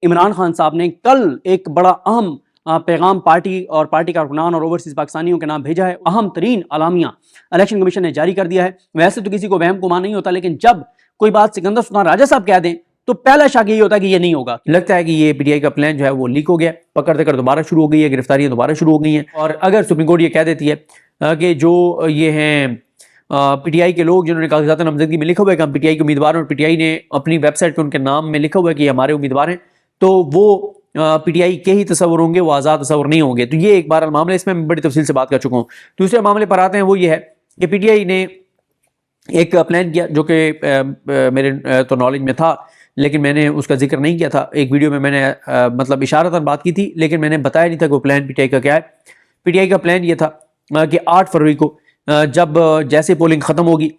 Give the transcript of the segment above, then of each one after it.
عمران خان صاحب نے کل ایک بڑا اہم پیغام پارٹی اور پارٹی کارکنان اور اوورسیز پاکستانیوں کے نام بھیجا ہے. اہم ترین اعلامیہ الیکشن کمیشن نے جاری کر دیا ہے. ویسے تو کسی کو وہم گمان نہیں ہوتا، لیکن جب کوئی بات سکندر سلطان راجہ صاحب کہہ دیں تو پہلا شک یہی ہوتا ہے کہ یہ نہیں ہوگا. لگتا ہے کہ یہ پی ٹی آئی کا پلان جو ہے وہ لیک ہو گیا، پکڑ دکڑ دوبارہ شروع ہو گئی ہے، گرفتاریاں دوبارہ شروع ہو گئی ہیں. اور اگر سپریم کورٹ یہ کہہ دیتی ہے کہ جو یہ ہیں پی ٹی آئی کے لوگ جنہوں نے کاغذات نامزدگی میں لکھا ہوا ہے کہ ہم پی ٹی آئی کے امیدوار ہیں، اور پی ٹی آئی نے اپنی ویب سائٹ پہ ان کے نام میں لکھا ہوا ہے کہ یہ ہمارے امیدوار ہیں، تو وہ پی ٹی آئی کے ہی تصور ہوں گے، وہ آزاد تصور نہیں ہوں گے. تو یہ ایک بار معاملہ، اس میں میں بڑی تفصیل سے بات کر چکا ہوں. دوسرے معاملے پر آتے ہیں، وہ یہ ہے کہ پی ٹی آئی نے ایک پلان کیا جو کہ میرے تو نالج میں تھا، لیکن میں نے اس کا ذکر نہیں کیا تھا. ایک ویڈیو میں نے مطلب اشارتاً بات کی تھی، لیکن میں نے بتایا نہیں تھا کہ وہ پلان پی ٹی آئی کا کیا ہے. پی ٹی آئی کا پلان یہ تھا کہ 8 فروری کو جب جیسے پولنگ ختم ہوگی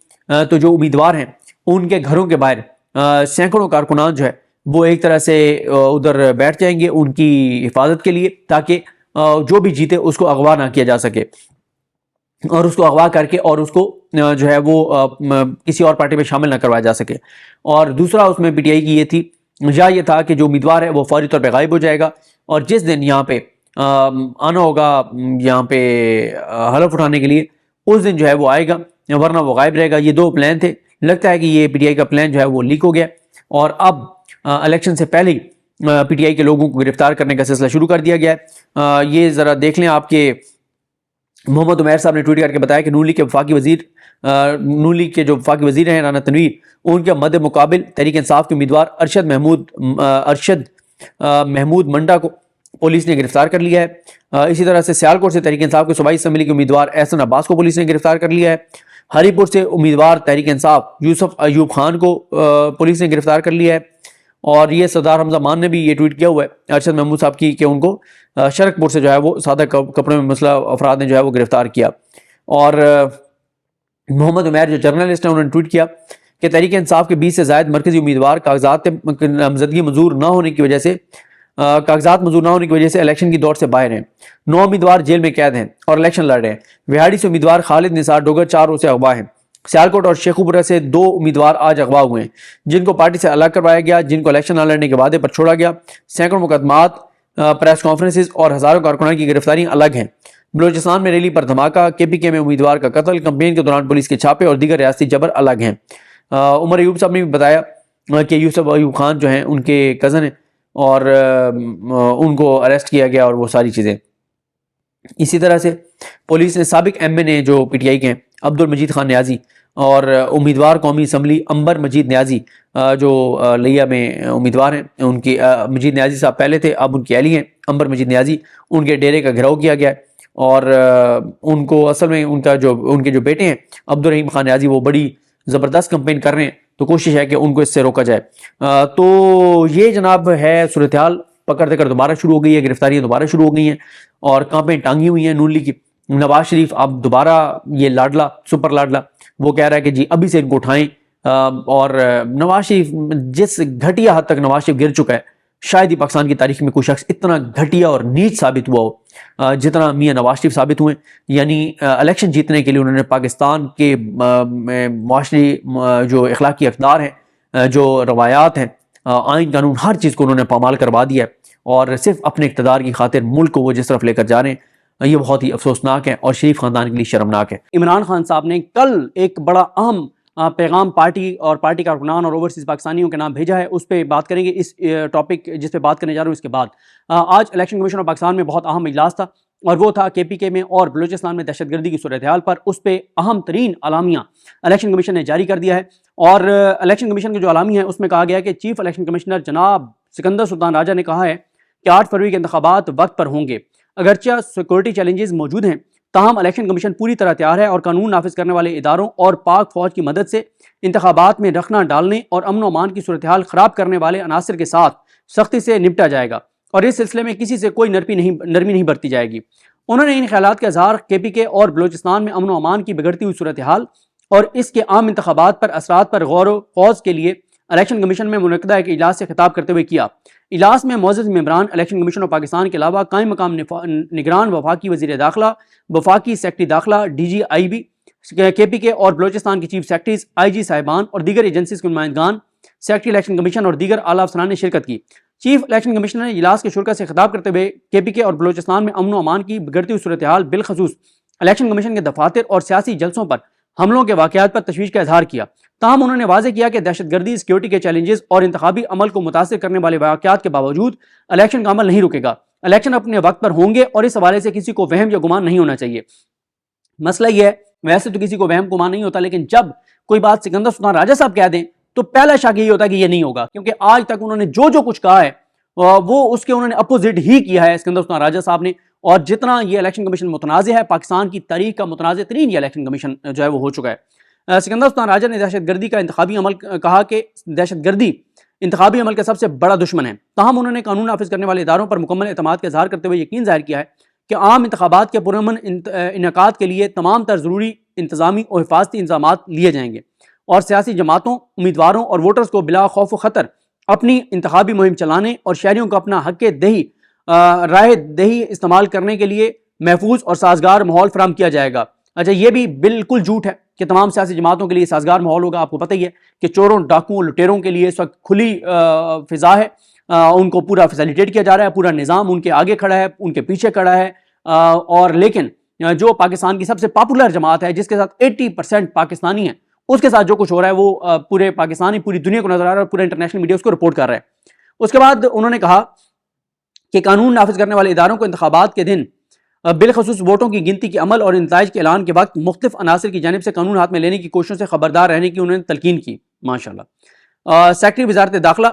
تو جو امیدوار ہیں ان کے گھروں کے باہر سینکڑوں کارکنان جو ہے وہ ایک طرح سے ادھر بیٹھ جائیں گے ان کی حفاظت کے لیے، تاکہ جو بھی جیتے اس کو اغوا نہ کیا جا سکے، اور اس کو اغوا کر کے اور اس کو جو ہے وہ کسی اور پارٹی میں شامل نہ کروایا جا سکے. اور دوسرا اس میں پی ٹی آئی کی یہ تھی، یا یہ تھا کہ جو امیدوار ہے وہ فوری طور پہ غائب ہو جائے گا، اور جس دن یہاں پہ آنا ہوگا یہاں پہ حلف اٹھانے کے لیے اس دن جو ہے وہ آئے گا، ورنہ وہ غائب رہے گا. یہ 2 پلان تھے. لگتا ہے کہ یہ پی ٹی آئی کا پلان جو ہے وہ لیک ہو گیا، اور اب الیکشن سے پہلے پی ٹی آئی کے لوگوں کو گرفتار کرنے کا سلسلہ شروع کر دیا گیا ہے. یہ ذرا دیکھ لیں آپ کے محمد عمیر صاحب نے ٹویٹ کر کے بتایا کہ نون لیگ کے جو وفاقی وزیر ہیں رانا تنویر، ان کے مد مقابل تحریک انصاف کے امیدوار ارشد محمود منڈا کو پولیس نے گرفتار کر لیا ہے. اسی طرح سے سیالکوٹ سے تحریک انصاف کے صوبائی اسمبلی کے امیدوار احسن عباس کو پولیس نے گرفتار کر لیا ہے. ہری پور سے امیدوار تحریک انصاف یوسف ایوب خان کو پولیس نے گرفتار کر لیا ہے. اور یہ سردار حمزہ مان نے بھی یہ ٹویٹ کیا ہوا ہے ارشد محمود صاحب کی کہ ان کو شرک پور سے جو ہے وہ سادہ کپڑوں میں مسلح افراد نے جو ہے وہ گرفتار کیا. اور محمد عمیر جو جرنلسٹ ہیں انہوں نے ٹویٹ کیا کہ تحریک انصاف کے 20 سے زائد مرکزی امیدوار کاغذات نامزدگی منظور نہ ہونے کی وجہ سے الیکشن کی دوڑ سے باہر ہیں. 9 امیدوار جیل میں قید ہیں اور الیکشن لڑ رہے ہیں. وہاڑی سے امیدوار خالد نثار ڈوگر 4 روز سے اغوا ہیں. سیالکوٹ اور شیخوپورہ سے 2 امیدوار آج اغوا ہوئے ہیں، جن کو پارٹی سے الگ کروایا گیا، جن کو الیکشن نہ لڑنے کے وعدے پر چھوڑا گیا. سینکڑوں مقدمات، پریس کانفرنسز اور ہزاروں کارکنان کی گرفتاریاں الگ ہیں. بلوچستان میں ریلی پر دھماکہ، کے پی کے میں امیدوار کا قتل، کمپین کے دوران پولیس کے چھاپے اور دیگر ریاستی جبر الگ ہیں. عمر ایوب صاحب نے بھی بتایا کہ یوسف ایوب خان جو ہیں ان کے کزن ہیں اور ان کو اریسٹ کیا گیا اور وہ ساری چیزیں. اسی طرح سے پولیس نے سابق ایم این اے جو پی ٹی آئی کے ہیں عبد المجید خان نیازی اور امیدوار قومی اسمبلی امبر مجید نیازی جو لیا میں امیدوار ہیں، ان کی مجید نیازی صاحب پہلے تھے، اب ان کی اہلی ہیں امبر مجید نیازی، ان کے ڈیرے کا گھراؤ کیا گیا ہے. اور ان کو اصل میں ان کے جو بیٹے ہیں عبد الرحیم خان نیازی وہ بڑی زبردست کمپین کر رہے ہیں، تو کوشش ہے کہ ان کو اس سے روکا جائے. تو یہ جناب ہے صورتحال. پکڑ دکڑ دوبارہ شروع ہو گئی ہے، گرفتاریاں دوبارہ شروع ہو گئی ہیں اور کانپیں ٹانگی ہوئی ہیں نون لیگ کی. نواز شریف اب دوبارہ یہ لاڈلا سپر لاڈلا وہ کہہ رہا ہے کہ جی ابھی سے ان کو اٹھائیں. اور نواز شریف جس گھٹیا حد تک نواز شریف گر چکا ہے، شاید ہی پاکستان کی تاریخ میں کوئی شخص اتنا گھٹیا اور نیچ ثابت ہوا ہو جتنا میاں نواز شریف ثابت ہوئے. یعنی الیکشن جیتنے کے لیے انہوں نے پاکستان کے معاشری جو اخلاقی اقدار ہیں، جو روایات ہیں، آئین قانون، ہر چیز کو انہوں نے پامال کروا دیا ہے، اور صرف اپنے اقتدار کی خاطر ملک کو وہ جس طرف لے کر جا رہے ہیں، یہ بہت ہی افسوسناک ہے اور شریف خاندان کے لیے شرمناک ہے. عمران خان صاحب نے کل ایک بڑا اہم پیغام پارٹی اور پارٹی کارکنان اور اوورسیز پاکستانیوں کے نام بھیجا ہے. اس پہ بات کریں گے. اس ٹاپک جس پہ بات کرنے جا رہا ہوں اس کے بعد آج الیکشن کمیشن آف پاکستان میں بہت اہم اجلاس تھا، اور وہ تھا کے پی کے میں اور بلوچستان میں دہشت گردی کی صورتحال پر. اس پہ اہم ترین اعلامیہ الیکشن کمیشن نے جاری کر دیا ہے، اور الیکشن کمیشن کے جو اعلامیہ ہیں اس میں کہا گیا ہے کہ چیف الیکشن کمشنر جناب سکندر سلطان راجہ نے کہا ہے کہ 8 فروری کے انتخابات وقت پر ہوں گے. اگرچہ سیکورٹی چیلنجز موجود ہیں، تاہم الیکشن کمیشن پوری طرح تیار ہے اور قانون نافذ کرنے والے اداروں اور پاک فوج کی مدد سے انتخابات میں رخنہ ڈالنے اور امن و امان کی صورتحال خراب کرنے والے عناصر کے ساتھ سختی سے نپٹا جائے گا، اور اس سلسلے میں کسی سے کوئی نرمی نہیں برتی جائے گی. انہوں نے ان خیالات کا اظہار کے پی کے اور بلوچستان میں امن و امان کی بگڑتی ہوئی صورتحال اور اس کے عام انتخابات پر اثرات پر غور و خوض کے لیے الیکشن کمیشن میں منعقدہ ایک اجلاس سے خطاب کرتے ہوئے کیا. اجلاس میں معزز ممبران الیکشن کمیشن آف پاکستان کے علاوہ قائم مقام نگران وفاقی وزیر داخلہ، وفاقی سیکرٹری داخلہ، ڈی جی آئی بی، کے پی کے اور بلوچستان کی چیف سیکرٹریز، آئی جی صاحبان اور دیگر ایجنسیز کے نمائندگان، سیکرٹری الیکشن کمیشن اور دیگر اعلیٰ افسران نے شرکت کی. چیف الیکشن کمشنر نے اجلاس کے شرکا سے خطاب کرتے ہوئے کے پی کے اور بلوچستان میں امن و امان کی بگڑتی ہوئی صورتحال بالخصوص الیکشن کمیشن کے دفاتر اور سیاسی جلسوں پر حملوں کے واقعات پر تشویش کا اظہار کیا. تاہم انہوں نے واضح کیا کہ دہشت گردی، سیکیورٹی کے چیلنجز اور انتخابی عمل کو متاثر کرنے والے واقعات کے باوجود الیکشن کا عمل نہیں رکے گا. الیکشن اپنے وقت پر ہوں گے اور اس حوالے سے کسی کو وہم یا گمان نہیں ہونا چاہیے. مسئلہ یہ ہے، ویسے تو کسی کو وہم گمان نہیں ہوتا، لیکن جب کوئی بات سکندر سلطان راجہ صاحب کہہ دیں تو پہلا شک یہی ہوتا ہے کہ یہ نہیں ہوگا، کیونکہ آج تک انہوں نے جو کچھ کہا ہے وہ اس کے انہوں نے اپوزٹ ہی کیا ہے سکندر سلطان راجہ صاحب نے. اور جتنا یہ الیکشن کمیشن متنازع ہے، پاکستان کی تاریخ کا متنازع ترین یہ الیکشن کمیشن جو ہے وہ ہو چکا ہے. سکندر سلطان راجہ نے دہشت گردی کا انتخابی عمل کہا کہ دہشت گردی انتخابی عمل کا سب سے بڑا دشمن ہے. تاہم انہوں نے قانون نافذ کرنے والے اداروں پر مکمل اعتماد کا اظہار کرتے ہوئے یقین ظاہر کیا ہے کہ عام انتخابات کے پرامن انعقاد کے لیے تمام تر ضروری انتظامی اور حفاظتی انتظامات لیے جائیں گے اور سیاسی جماعتوں، امیدواروں اور ووٹرز کو بلا خوف و خطر اپنی انتخابی مہم چلانے اور شہریوں کو اپنا حق رائے دہی استعمال کرنے کے لیے محفوظ اور سازگار ماحول فراہم کیا جائے گا. اچھا، یہ بھی بالکل جھوٹ ہے کہ تمام سیاسی جماعتوں کے لیے سازگار ماحول ہوگا. آپ کو پتہ ہی ہے کہ چوروں، ڈاکوؤں، لٹیروں کے لیے اس وقت کھلی فضا ہے، ان کو پورا فیسیلیٹیٹ کیا جا رہا ہے، پورا نظام ان کے آگے کھڑا ہے، ان کے پیچھے کھڑا ہے. اور لیکن جو پاکستان کی سب سے پاپولر جماعت ہے، جس کے ساتھ 80% پاکستانی ہیں، اس کے ساتھ جو کچھ ہو رہا ہے وہ پورے پاکستانی، پوری دنیا کو نظر آ رہا ہے، پورا انٹرنیشنل میڈیا اس کو رپورٹ کر رہا ہے. اس کے بعد انہوں نے کہا کہ قانون نافذ کرنے والے اداروں کو انتخابات کے دن بالخصوص ووٹوں کی گنتی کے عمل اور نتائج کے اعلان کے وقت مختلف عناصر کی جانب سے قانون ہاتھ میں لینے کی کوششوں سے خبردار رہنے کی انہوں نے تلقین کی. ماشاءاللہ. سیکرٹری وزارت داخلہ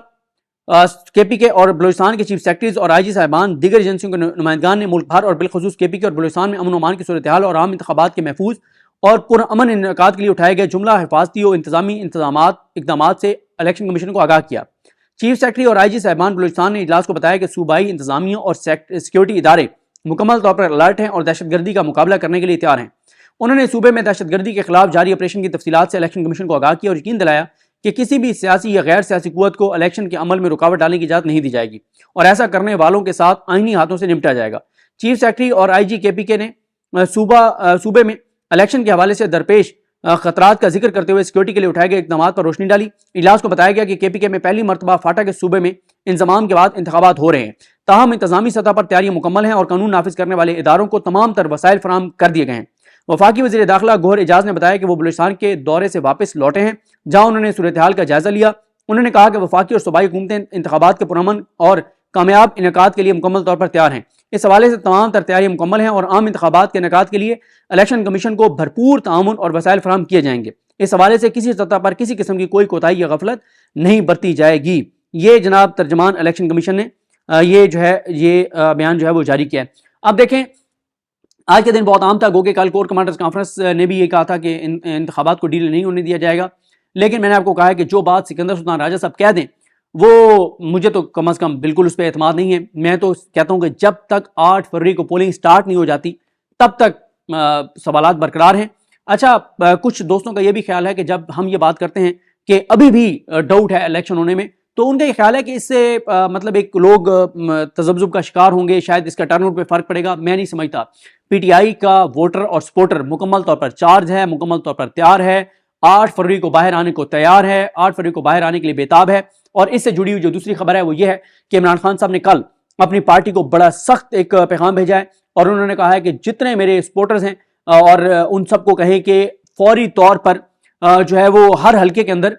کے پی کے اور بلوچستان کے چیف سیکرٹریز اور آئی جی صاحبان، دیگر ایجنسیوں کے نمائندگان نے ملک بھر اور بالخصوص کے پی کے اور بلوچستان میں امن و امان کی صورتحال اور عام انتخابات کے محفوظ اور پرامن انعقاد کے لیے اٹھائے گئے جملہ حفاظتی و انتظامی اقدامات سے الیکشن کمیشن کو آگاہ کیا. چیف سیکرٹری اور آئی جی صاحبان بلوچستان نے اجلاس کو بتایا کہ صوبائی انتظامیہ اور سیکیورٹی ادارے مکمل طور پر الرٹ ہیں اور دہشت گردی کا مقابلہ کرنے کے لیے تیار ہیں. انہوں نے صوبے میں دہشت گردی کے خلاف جاری آپریشن کی تفصیلات سے الیکشن کمیشن کو آگاہ کیا اور یقین دلایا کہ کسی بھی سیاسی یا غیر سیاسی قوت کو الیکشن کے عمل میں رکاوٹ ڈالنے کی اجازت نہیں دی جائے گی اور ایسا کرنے والوں کے ساتھ آئینی ہاتھوں سے نمٹا جائے گا. چیف سیکرٹری اور آئی جی کے پی کے نے صوبے میں الیکشن کے حوالے سے درپیش خطرات کا ذکر کرتے ہوئے سیکیورٹی کے لیے اٹھائے گئے اقدامات پر روشنی ڈالی. اجلاس کو بتایا گیا کہ کے پی کے میں پہلی مرتبہ فاٹا کے صوبے میں انضمام کے بعد انتخابات ہو رہے ہیں. تاہم انتظامی سطح پر تیاریاں مکمل ہیں اور قانون نافذ کرنے والے اداروں کو تمام تر وسائل فراہم کر دیے گئے ہیں. وفاقی وزیر داخلہ گوہر اعجاز نے بتایا کہ وہ بلوچستان کے دورے سے واپس لوٹے ہیں، جہاں انہوں نے صورتحال کا جائزہ لیا. انہوں نے کہا کہ وفاقی اور صوبائی حکومتیں انتخابات کے پرامن اور کامیاب انعقاد کے لیے مکمل طور پر تیار ہیں. اس حوالے سے تمام تر تیاریاں مکمل ہیں اور عام انتخابات کے انعقاد کے لیے الیکشن کمیشن کو بھرپور تعاون اور وسائل فراہم کیے جائیں گے. اس حوالے سے کسی سطح پر کسی قسم کی کوئی کوتاہی یا غفلت نہیں برتی جائے گی. یہ جناب ترجمان الیکشن کمیشن نے یہ بیان جو ہے وہ جاری کیا ہے. اب دیکھیں، آج کے دن بہت عام تھا، گو کہ کل کور کمانڈرز کانفرنس نے بھی یہ کہا تھا کہ انتخابات کو ڈیل نہیں ہونے دیا جائے گا. لیکن میں نے آپ کو کہا ہے کہ جو بات سکندر سلطان راجہ صاحب کہہ دیں وہ مجھے تو کم از کم بالکل اس پہ اعتماد نہیں ہے. میں تو کہتا ہوں کہ جب تک 8 فروری کو پولنگ سٹارٹ نہیں ہو جاتی تب تک سوالات برقرار ہیں. اچھا، کچھ دوستوں کا یہ بھی خیال ہے کہ جب ہم یہ بات کرتے ہیں کہ ابھی بھی ڈاؤٹ ہے الیکشن ہونے میں، تو ان کا یہ خیال ہے کہ اس سے مطلب ایک لوگ تذبذب کا شکار ہوں گے، شاید اس کا ٹرن آؤٹ پہ فرق پڑے گا. میں نہیں سمجھتا. پی ٹی آئی کا ووٹر اور سپورٹر مکمل طور پر چارج ہے، مکمل طور پر تیار ہے، 8 فروری کو باہر آنے کو تیار ہے، 8 فروری کو باہر آنے کے لیے بےتاب ہے. اور اس سے جڑی ہوئی جو دوسری خبر ہے وہ یہ ہے کہ عمران خان صاحب نے کل اپنی پارٹی کو بڑا سخت ایک پیغام بھیجا ہے اور انہوں نے کہا ہے کہ جتنے میرے سپورٹرز ہیں اور ان سب کو کہیں کہ فوری طور پر جو ہے وہ ہر حلقے کے اندر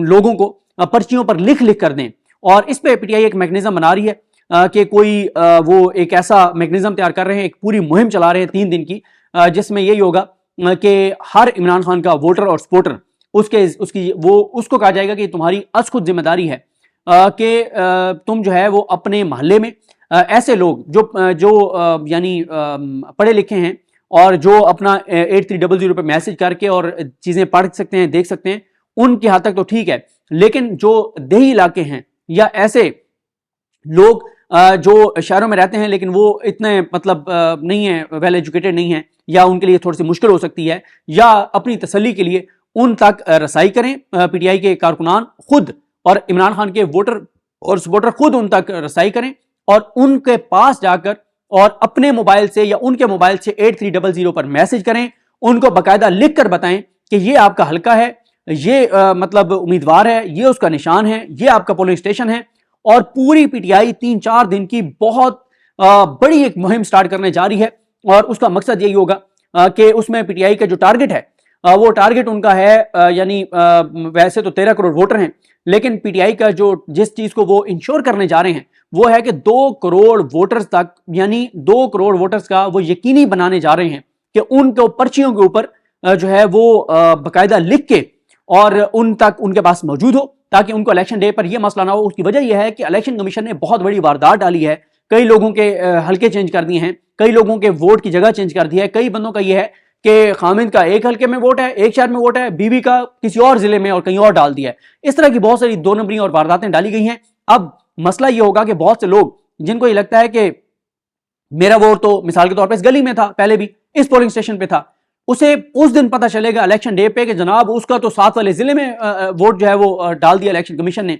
لوگوں کو پرچیوں پر لکھ کر دیں. اور اس پہ پی ٹی آئی ایک میکنزم بنا رہی ہے کہ کوئی وہ ایک ایسا میکنزم تیار کر رہے ہیں، ایک پوری مہم چلا رہے ہیں 3 دن کی، جس میں یہی ہوگا کہ ہر عمران خان کا ووٹر اور سپورٹر اس کو کہا جائے گا کہ تمہاری از خود ذمہ داری ہے کہ تم جو ہے وہ اپنے محلے میں ایسے لوگ جو یعنی پڑھے لکھے ہیں اور جو اپنا 8300 پہ میسج کر کے اور چیزیں پڑھ سکتے ہیں، دیکھ سکتے ہیں، ان کی حد تک تو ٹھیک ہے. لیکن جو دیہی علاقے ہیں یا ایسے لوگ جو شہروں میں رہتے ہیں لیکن وہ اتنے مطلب نہیں ہیں، ویل ایجوکیٹڈ نہیں ہیں، یا ان کے لیے تھوڑی سی مشکل ہو سکتی ہے، یا اپنی تسلی کے لیے ان تک رسائی کریں. پی ٹی آئی کے کارکنان خود اور عمران خان کے ووٹر اور سپورٹر خود ان تک رسائی کریں اور ان کے پاس جا کر اور اپنے موبائل سے یا ان کے موبائل سے 8300 پر میسج کریں، ان کو باقاعدہ لکھ کر بتائیں کہ یہ آپ کا حلقہ ہے، یہ مطلب امیدوار ہے، یہ اس کا نشان ہے، یہ آپ کا پولنگ اسٹیشن ہے، اور پوری پی ٹی آئی 3-4 دن کی بہت بڑی ایک مہم سٹارٹ کرنے جا رہی ہے، اور اس کا مقصد یہی ہوگا کہ اس میں پی ٹی آئی کا جو ٹارگٹ ہے وہ ٹارگٹ ان کا ہے، یعنی ویسے تو 13 کروڑ ووٹر ہیں، لیکن پی ٹی آئی کا جس چیز کو وہ انشور کرنے جا رہے ہیں وہ ہے کہ 2 کروڑ ووٹرز تک، یعنی 2 کروڑ ووٹرز کا وہ یقینی بنانے جا رہے ہیں کہ ان کو پرچیوں کے اوپر جو ہے وہ باقاعدہ لکھ کے اور ان تک ان کے پاس موجود ہو، تاکہ ان کو الیکشن ڈے پر یہ مسئلہ نہ ہو۔ اس کی وجہ یہ ہے کہ الیکشن کمیشن نے بہت بڑی واردات ڈالی ہے، کئی لوگوں کے حلقے چینج کر دیے ہیں، کئی لوگوں کے ووٹ کی جگہ چینج کر دی ہے، کئی بندوں کا یہ ہے کہ خامد کا ایک حلقے میں ووٹ ہے، ایک شہر میں ووٹ ہے، بیوی کا کسی اور ضلع میں اور کہیں اور ڈال دیا ہے۔ اس طرح کی بہت ساری 2 نمبری اور وارداتیں ڈالی گئی ہیں۔ اب مسئلہ یہ ہوگا کہ بہت سے لوگ جن کو یہ لگتا ہے کہ میرا ووٹ تو مثال کے طور پہ اس گلی میں تھا، پہلے بھی اس پولنگ سٹیشن پہ تھا، اسے اس دن پتہ چلے گا الیکشن ڈے پہ کہ جناب اس کا تو ساتھ والے ضلع میں ووٹ جو ہے وہ ڈال دیا الیکشن کمیشن نے،